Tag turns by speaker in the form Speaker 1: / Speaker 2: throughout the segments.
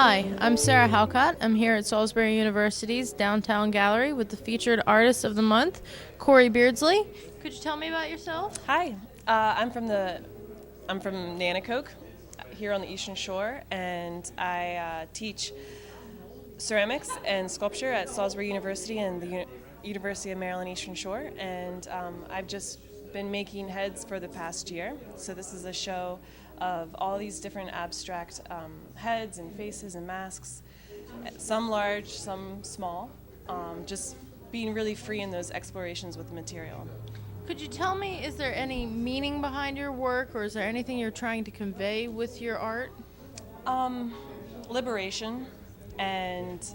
Speaker 1: Hi, I'm Sarah Halcott. I'm here at Salisbury University's Downtown Gallery with the featured artist of the month, Corey Beardsley. Could you tell me about yourself?
Speaker 2: Hi, I'm from Nanticoke, here on the Eastern Shore, and I teach ceramics and sculpture at Salisbury University and the University of Maryland Eastern Shore. And I've just been making heads for the past year. So this is a show of all these different abstract heads and faces and masks, some large, some small. Just being really free in those explorations with the material.
Speaker 1: Could you tell me, is there any meaning behind your work, or is there anything you're trying to convey with your art?
Speaker 2: Liberation and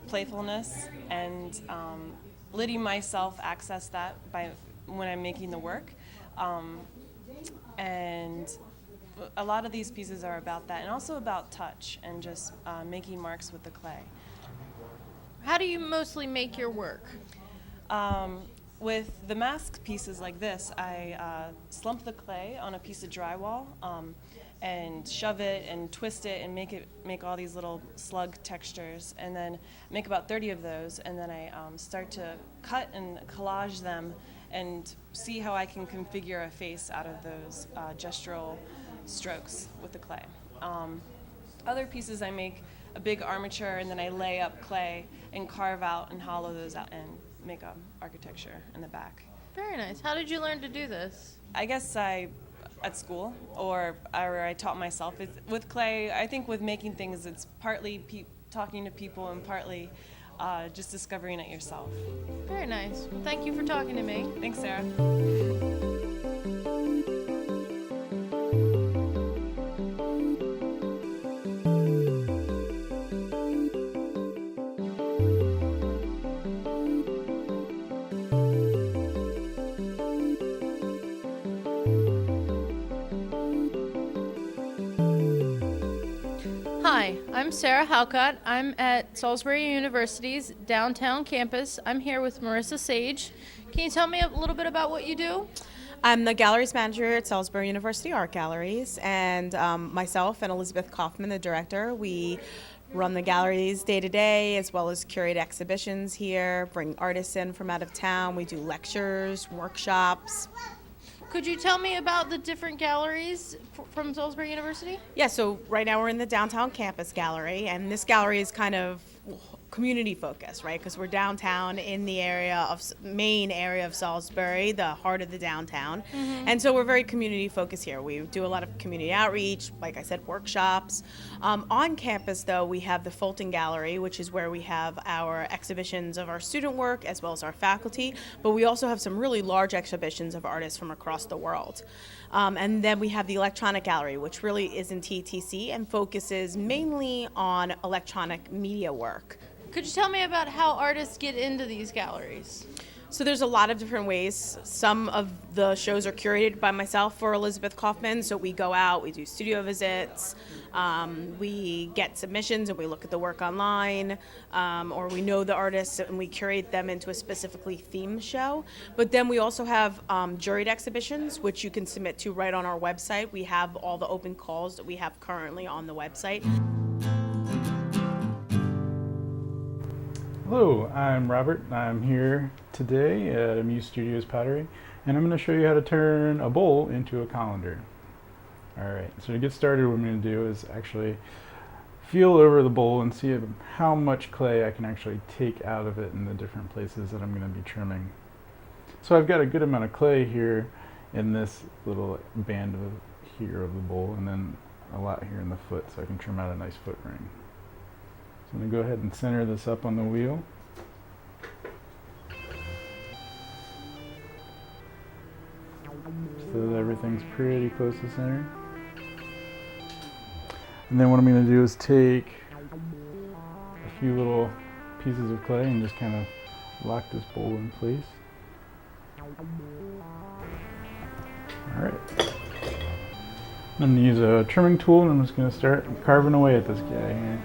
Speaker 2: playfulness, and letting myself access that by when I'm making the work. And a lot of these pieces are about that, and also about touch and just making marks with the clay.
Speaker 1: How do you mostly make your work?
Speaker 2: With the mask pieces like this, I slump the clay on a piece of drywall and shove it and twist it and make all these little slug textures, and then make about 30 of those, and then I start to cut and collage them and see how I can configure a face out of those gestural strokes with the clay. Other pieces, I make a big armature, and then I lay up clay and carve out and hollow those out and make a architecture in the back.
Speaker 1: Very nice. How did you learn to do this?
Speaker 2: I guess at school, or I taught myself. With clay, I think with making things, it's partly talking to people and partly just discovering it yourself.
Speaker 1: Very nice. Thank you for talking to me.
Speaker 2: Thanks, Sarah.
Speaker 1: Hi, I'm Sarah Halcott. I'm at Salisbury University's downtown campus. I'm here with Marissa Sage. Can you tell me a little bit about what you do?
Speaker 3: I'm the galleries manager at Salisbury University Art Galleries, and myself and Elizabeth Kaufman, the director, we run the galleries day to day, as well as curate exhibitions here, bring artists in from out of town. We do lectures, workshops.
Speaker 1: Could you tell me about the different galleries from Salisbury University?
Speaker 3: Yeah, so right now we're in the downtown campus gallery, and this gallery is kind of community focused, right? Because we're downtown in the main area of Salisbury, the heart of the downtown. Mm-hmm. And so we're very community focused here. We do a lot of community outreach, like I said, workshops. On campus, though, we have the Fulton Gallery, which is where we have our exhibitions of our student work as well as our faculty. But we also have some really large exhibitions of artists from across the world. And then we have the Electronic Gallery, which really is in TTC and focuses mainly on electronic media work.
Speaker 1: Could you tell me about how artists get into these galleries?
Speaker 3: So there's a lot of different ways. Some of the shows are curated by myself or Elizabeth Kaufman. So we go out, we do studio visits, we get submissions and we look at the work online, or we know the artists and we curate them into a specifically themed show. But then we also have juried exhibitions, which you can submit to right on our website. We have all the open calls that we have currently on the website.
Speaker 4: Hello, I'm Robert. I'm here today at Amused Studios Pottery, and I'm going to show you how to turn a bowl into a colander. Alright, so to get started, what I'm going to do is actually feel over the bowl and see how much clay I can actually take out of it in the different places that I'm going to be trimming. So I've got a good amount of clay here in this little band here of the bowl, and then a lot here in the foot, so I can trim out a nice foot ring. I'm going to go ahead and center this up on the wheel. So that everything's pretty close to center. And then what I'm going to do is take a few little pieces of clay and just kind of lock this bowl in place. Alright. I'm going to use a trimming tool, and I'm just going to start carving away at this guy here.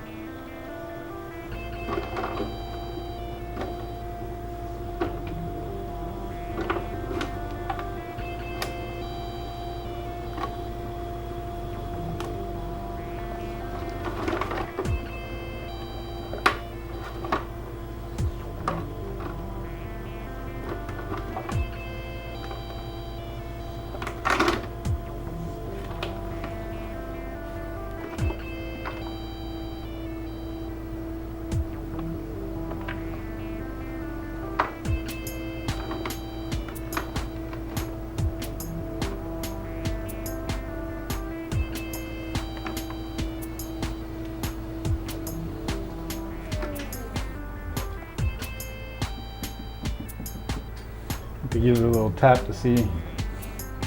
Speaker 4: to give it a little tap to see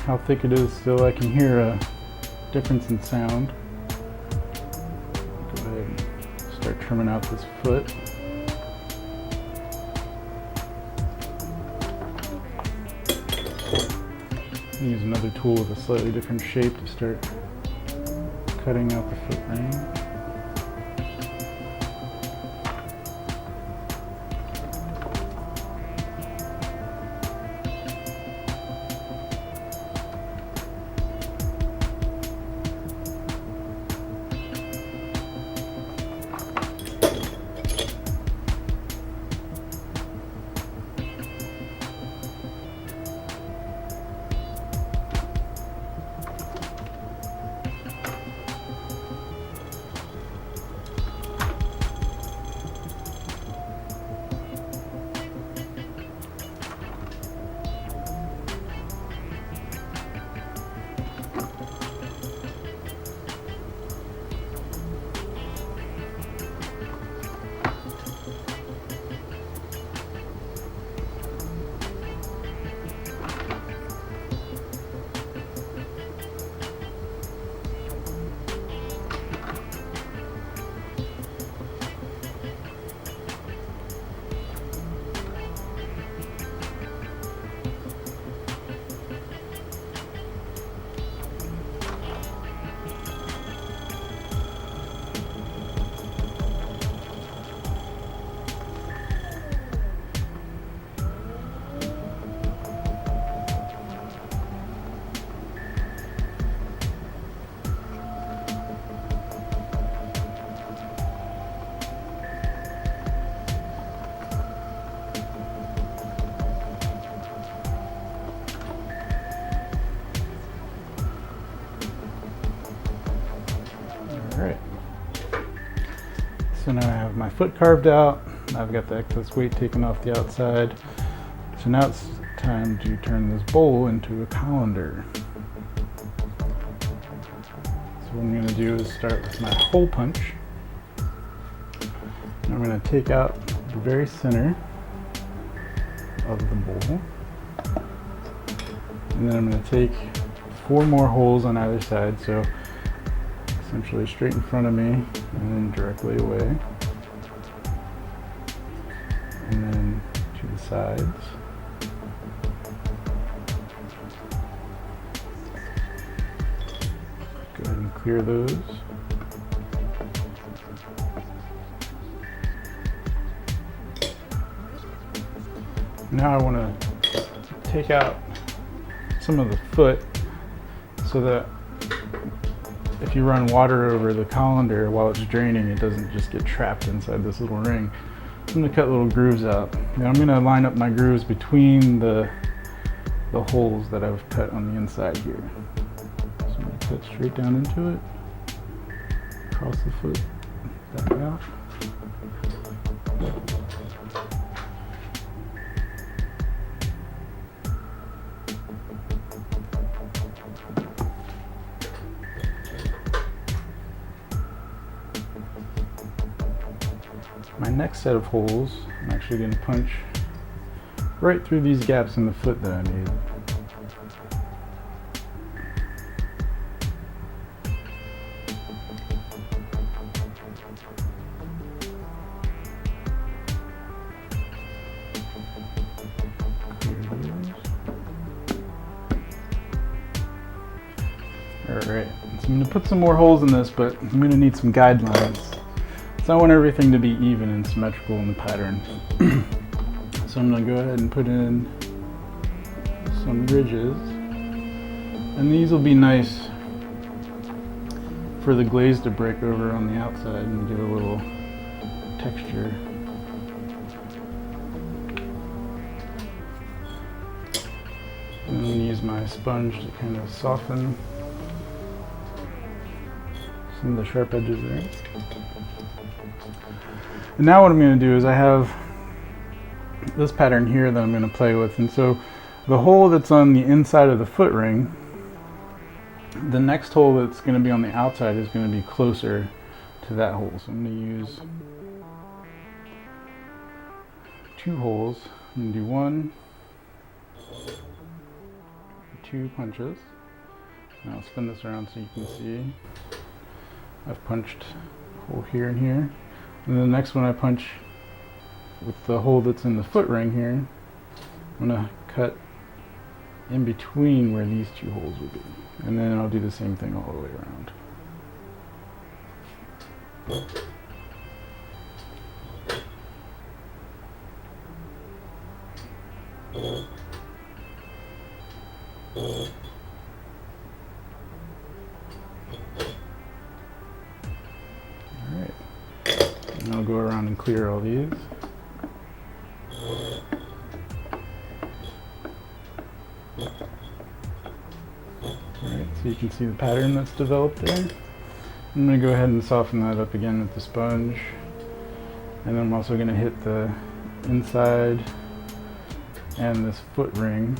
Speaker 4: how thick it is, so I can hear a difference in sound. Go ahead and start trimming out this foot. Use another tool with a slightly different shape to start cutting out the foot ring. Alright, so now I have my foot carved out, I've got the excess weight taken off the outside, so now it's time to turn this bowl into a colander. So what I'm going to do is start with my hole punch. And I'm going to take out the very center of the bowl, and then I'm going to take 4 more holes on either side, so essentially straight in front of me and then directly away, and then to the sides. Go ahead and clear those. Now I want to take out some of the foot so that if you run water over the colander while it's draining, it doesn't just get trapped inside this little ring. I'm going to cut little grooves out. Now I'm going to line up my grooves between the holes that I've cut on the inside here. So I'm going to cut straight down into it, across the foot, back out. My next set of holes, I'm actually going to punch right through these gaps in the foot that I made. Alright, so I'm going to put some more holes in this, but I'm going to need some guidelines. So I want everything to be even and symmetrical in the pattern. So I'm going to go ahead and put in some ridges. And these will be nice for the glaze to break over on the outside and give a little texture. And I'm going to use my sponge to kind of soften some of the sharp edges there. And now what I'm going to do is I have this pattern here that I'm going to play with, and so the hole that's on the inside of the foot ring, the next hole that's going to be on the outside is going to be closer to that hole. So I'm going to use 2 holes. I'm going to do 1 2 punches. And I'll spin this around so you can see. I've punched a hole here and here. And then the next one I punch with the hole that's in the foot ring here. I'm going to cut in between where these 2 holes would be. And then I'll do the same thing all the way around. Alright, and I'll go around and clear all these. Alright, so you can see the pattern that's developed there. I'm going to go ahead and soften that up again with the sponge. And then I'm also going to hit the inside and this foot ring.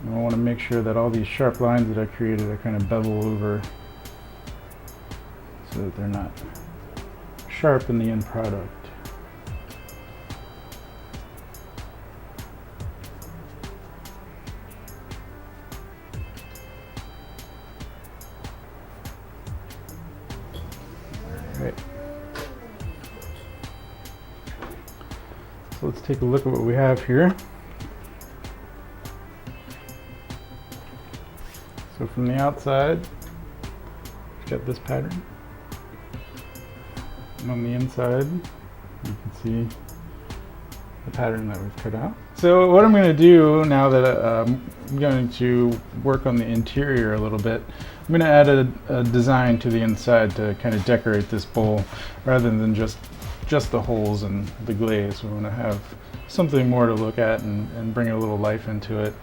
Speaker 4: And I want to make sure that all these sharp lines that I created are kind of bevel over so that they're not sharp in the end product. Alright. So let's take a look at what we have here. So from the outside, we've got this pattern. And on the inside, you can see the pattern that we've cut out. So what I'm going to do now that I'm going to work on the interior a little bit, I'm going to add a design to the inside to kind of decorate this bowl rather than just the holes and the glaze. We want to have something more to look at and bring a little life into it.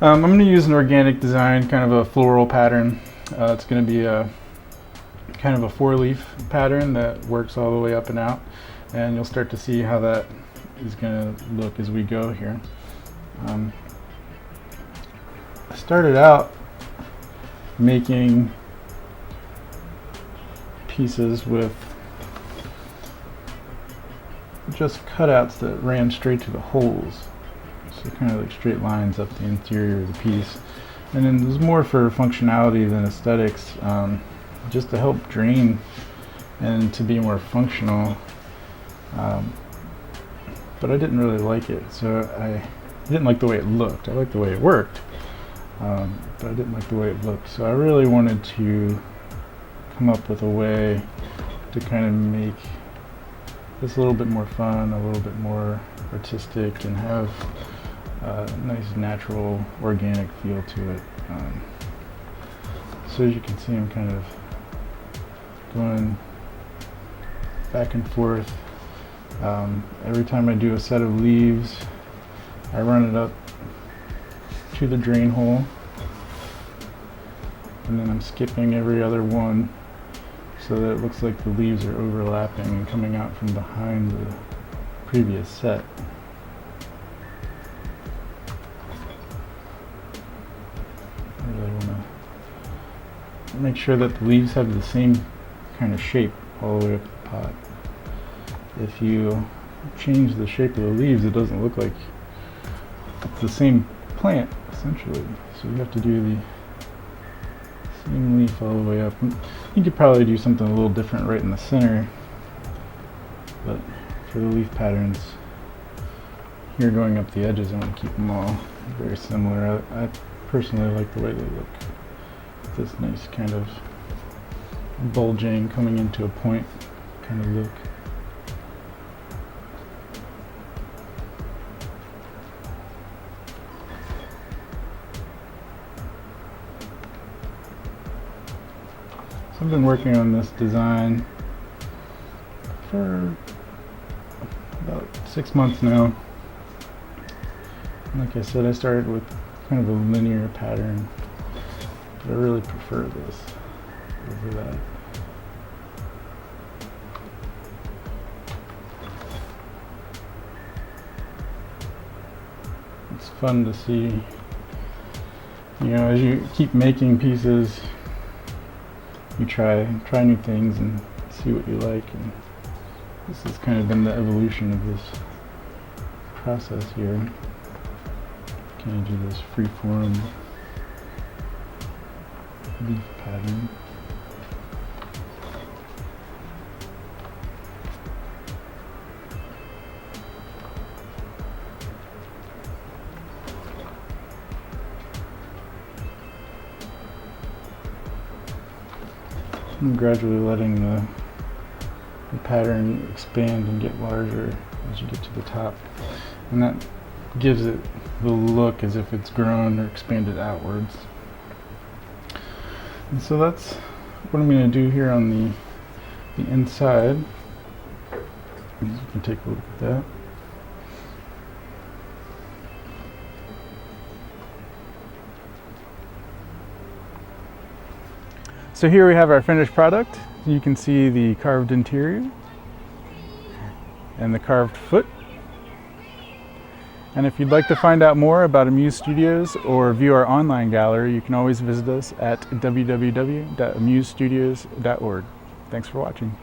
Speaker 4: I'm going to use an organic design, kind of a floral pattern. It's going to be a kind of a 4-leaf pattern that works all the way up and out, and you'll start to see how that is going to look as we go here. I started out making pieces with just cutouts that ran straight to the holes. So kind of like straight lines up the interior of the piece. And then there's more for functionality than aesthetics, just to help drain and to be more functional. But I didn't really like it, so I didn't like the way it looked. I liked the way it worked, but I didn't like the way it looked. So I really wanted to come up with a way to kind of make this a little bit more fun, a little bit more artistic, and have a nice natural organic feel to it. So as you can see, I'm kind of going back and forth. Every time I do a set of leaves, I run it up to the drain hole, and then I'm skipping every other one so that it looks like the leaves are overlapping and coming out from behind the previous set. I really want to make sure that the leaves have the same kind of shape all the way up the pot. If you change the shape of the leaves, it doesn't look like it's the same plant, essentially. So you have to do the same leaf all the way up. You could probably do something a little different right in the center, but for the leaf patterns here going up the edges, I want to keep them all very similar. I personally like the way they look. This nice kind of bulging, coming into a point kind of look. So I've been working on this design for about 6 months now. Like I said, I started with kind of a linear pattern, but I really prefer this over that. It's fun to see, you know, as you keep making pieces, you try new things and see what you like, and this has kind of been the evolution of this process here. Kind of do this free form leaf pattern. And gradually letting the pattern expand and get larger as you get to the top. And that gives it the look as if it's grown or expanded outwards. And so that's what I'm going to do here on the inside. You can take a look at that. So here we have our finished product. You can see the carved interior and the carved foot. And if you'd like to find out more about Amused Studios or view our online gallery, you can always visit us at www.amusedstudios.org. Thanks for watching.